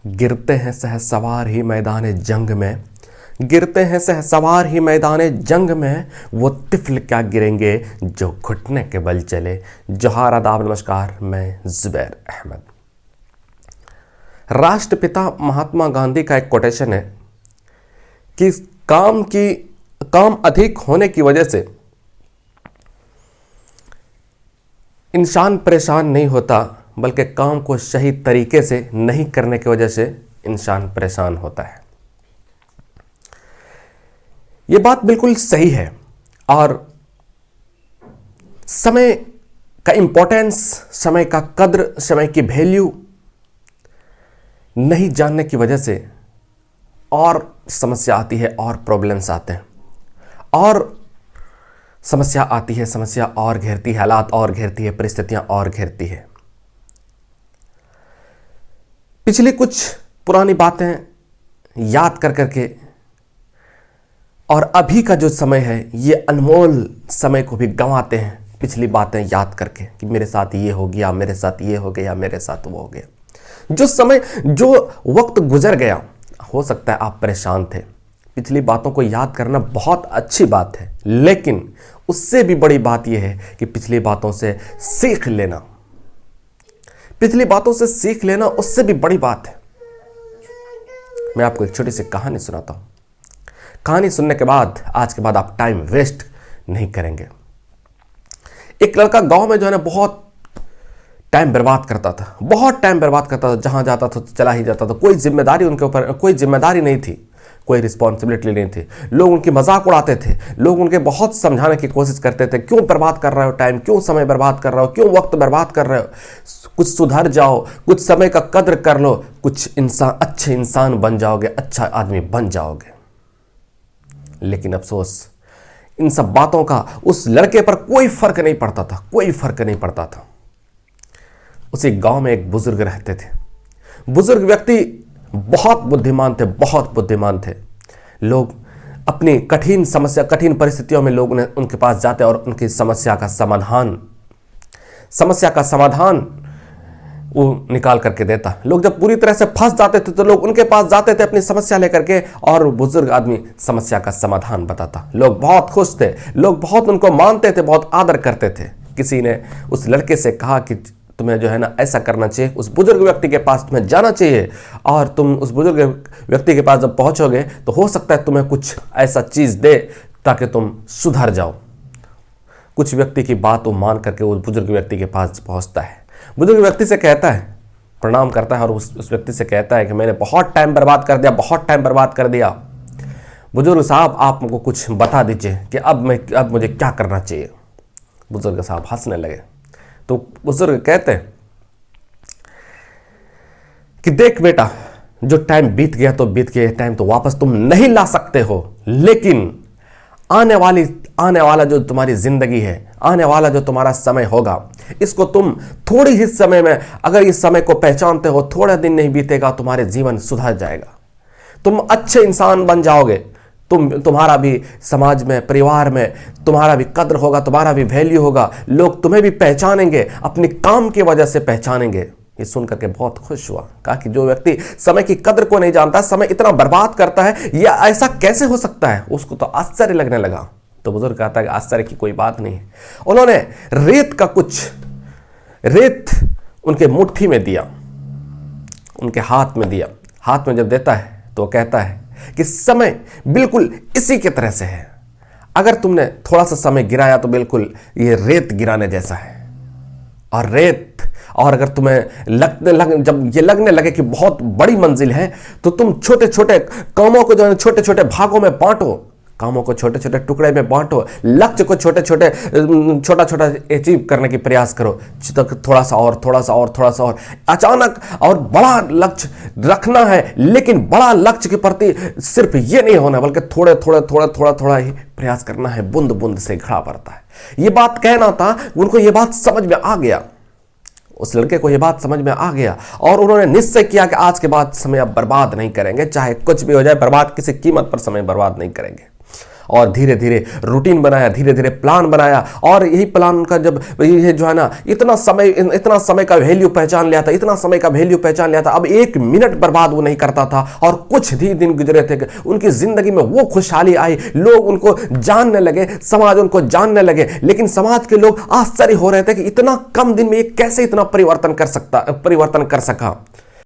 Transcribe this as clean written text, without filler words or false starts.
गिरते हैं सहसवार ही मैदान जंग में, गिरते हैं सहसवार ही मैदान जंग में, वो तिफल क्या गिरेंगे जो घुटने के बल चले। जोहार, आदाब, नमस्कार, मैं जुबैर अहमद। राष्ट्रपिता महात्मा गांधी का एक कोटेशन है कि काम अधिक होने की वजह से इंसान परेशान नहीं होता, बल्कि काम को सही तरीके से नहीं करने की वजह से इंसान परेशान होता है। ये बात बिल्कुल सही है। और समय का इंपॉर्टेंस, समय का कद्र, समय की वैल्यू नहीं जानने की वजह से और समस्या आती है, और प्रॉब्लम्स आते हैं, और समस्या आती है, समस्या और घेरती है, हालात और घेरती है, परिस्थितियां और घेरती है। पिछली कुछ पुरानी बातें याद कर करके और अभी का जो समय है, ये अनमोल समय को भी गंवाते हैं पिछली बातें याद करके कि मेरे साथ ये हो गया, मेरे साथ ये हो गया, मेरे साथ वो हो गया। जो समय, जो वक्त गुजर गया, हो सकता है आप परेशान थे। पिछली बातों को याद करना बहुत अच्छी बात है, लेकिन उससे भी बड़ी बात यह है कि पिछली बातों से सीख लेना। पिछली बातों से सीख लेना उससे भी बड़ी बात है। मैं आपको एक छोटी सी कहानी सुनाता हूं। कहानी सुनने के बाद, आज के बाद आप टाइम वेस्ट नहीं करेंगे। एक लड़का गांव में जो है ना, बहुत टाइम बर्बाद करता था, बहुत टाइम बर्बाद करता था। जहां जाता था तो चला ही जाता था। कोई जिम्मेदारी उनके ऊपर, कोई जिम्मेदारी नहीं थी, कोई रिस्पॉन्सिबिलिटी नहीं थी। लोग उनकी मजाक उड़ाते थे, लोग उनके बहुत समझाने की कोशिश करते थे, क्यों बर्बाद कर रहे हो टाइम, क्यों समय बर्बाद कर रहे हो, क्यों वक्त बर्बाद कर रहे हो, कुछ सुधर जाओ, कुछ समय का कद्र कर लो, कुछ इंसान, अच्छे इंसान बन जाओगे, अच्छा आदमी बन जाओगे। लेकिन अफसोस, इन सब बातों का उस लड़के पर कोई फर्क नहीं पड़ता था, कोई फर्क नहीं पड़ता था। उसी गांव में एक बुजुर्ग रहते थे। बुजुर्ग व्यक्ति बहुत बुद्धिमान थे, बहुत बुद्धिमान थे। लोग अपनी कठिन समस्या, कठिन परिस्थितियों में लोग उनके पास जाते और उनकी समस्या का समाधान वो निकाल करके देता। लोग जब पूरी तरह से फंस जाते थे तो लोग उनके पास जाते थे अपनी समस्या लेकर के, और बुजुर्ग आदमी समस्या का समाधान बताता। लोग बहुत खुश थे, लोग बहुत उनको मानते थे, बहुत आदर करते थे। किसी ने उस लड़के से कहा कि तुम्हें जो है ना ऐसा करना चाहिए, उस बुजुर्ग व्यक्ति के पास तुम्हें जाना चाहिए, और तुम उस बुजुर्ग व्यक्ति के पास जब पहुंचोगे तो हो सकता है तुम्हें कुछ ऐसा चीज दे ताकि तुम सुधर जाओ। कुछ व्यक्ति की बात वो मान करके उस बुजुर्ग व्यक्ति के पास पहुंचता है। बुजुर्ग व्यक्ति से कहता है, प्रणाम करता है, और उस व्यक्ति से कहता है कि मैंने बहुत टाइम बर्बाद कर दिया, बहुत टाइम बर्बाद कर दिया। बुजुर्ग साहब, आप मुझको कुछ बता दीजिए कि अब मुझे क्या करना चाहिए। बुजुर्ग साहब हंसने लगे। तो बुजुर्ग कहते हैं कि देख बेटा, जो टाइम बीत गया तो बीत गया, टाइम तो वापस तुम नहीं ला सकते हो, लेकिन आने वाला जो तुम्हारी जिंदगी है, आने वाला जो तुम्हारा समय होगा, इसको तुम थोड़ी ही समय में, अगर इस समय को पहचानते हो, थोड़ा दिन नहीं बीतेगा, तुम्हारे जीवन सुधर जाएगा, तुम अच्छे इंसान बन जाओगे। तुम्हारा भी समाज में, परिवार में तुम्हारा भी कद्र होगा, तुम्हारा भी वैल्यू होगा, लोग तुम्हें भी पहचानेंगे, अपने काम की वजह से पहचानेंगे। ये सुनकर के बहुत खुश हुआ। कहा कि जो व्यक्ति समय की कद्र को नहीं जानता, समय इतना बर्बाद करता है, यह ऐसा कैसे हो सकता है? उसको तो आश्चर्य लगने लगा। तो बुजुर्ग कहता है कि आश्चर्य की कोई बात नहीं है। उन्होंने रेत उनके मुट्ठी में दिया, उनके हाथ में दिया। हाथ में जब देता है तो कहता है कि समय बिल्कुल इसी की तरह से है। अगर तुमने थोड़ा सा समय गिराया तो बिल्कुल ये रेत गिराने जैसा है। और अगर तुम्हें जब ये लगने लगे कि बहुत बड़ी मंजिल है, तो तुम छोटे छोटे कामों को जो है छोटे छोटे भागों में बांटो, कामों को छोटे छोटे टुकड़े में बांटो, लक्ष्य को छोटा छोटा अचीव करने की प्रयास करो। थोड़ा सा और अचानक और बड़ा लक्ष्य रखना है, लेकिन बड़ा लक्ष्य के प्रति सिर्फ ये नहीं होना, बल्कि थोड़ा ही प्रयास करना है। बूंद बूंद से घड़ा भरता है। ये बात कहना था, उनको ये बात समझ में आ गया। उस लड़के को यह बात समझ में आ गया, और उन्होंने निश्चय किया कि आज के बाद समय अब बर्बाद नहीं करेंगे, चाहे कुछ भी हो जाए, बर्बाद किसी कीमत पर समय बर्बाद नहीं करेंगे। और धीरे धीरे रूटीन बनाया, धीरे धीरे प्लान बनाया, और यही प्लान उनका जब ये जो है ना इतना समय का वैल्यू पहचान लिया था, इतना समय का वैल्यू पहचान लिया था, अब 1 मिनट बर्बाद वो नहीं करता था। और कुछ ही दिन गुजरे थे, उनकी जिंदगी में वो खुशहाली आई, लोग उनको जानने लगे, समाज उनको जानने लगे। लेकिन समाज के लोग आश्चर्य हो रहे थे कि इतना कम दिन में ये कैसे इतना परिवर्तन कर सका।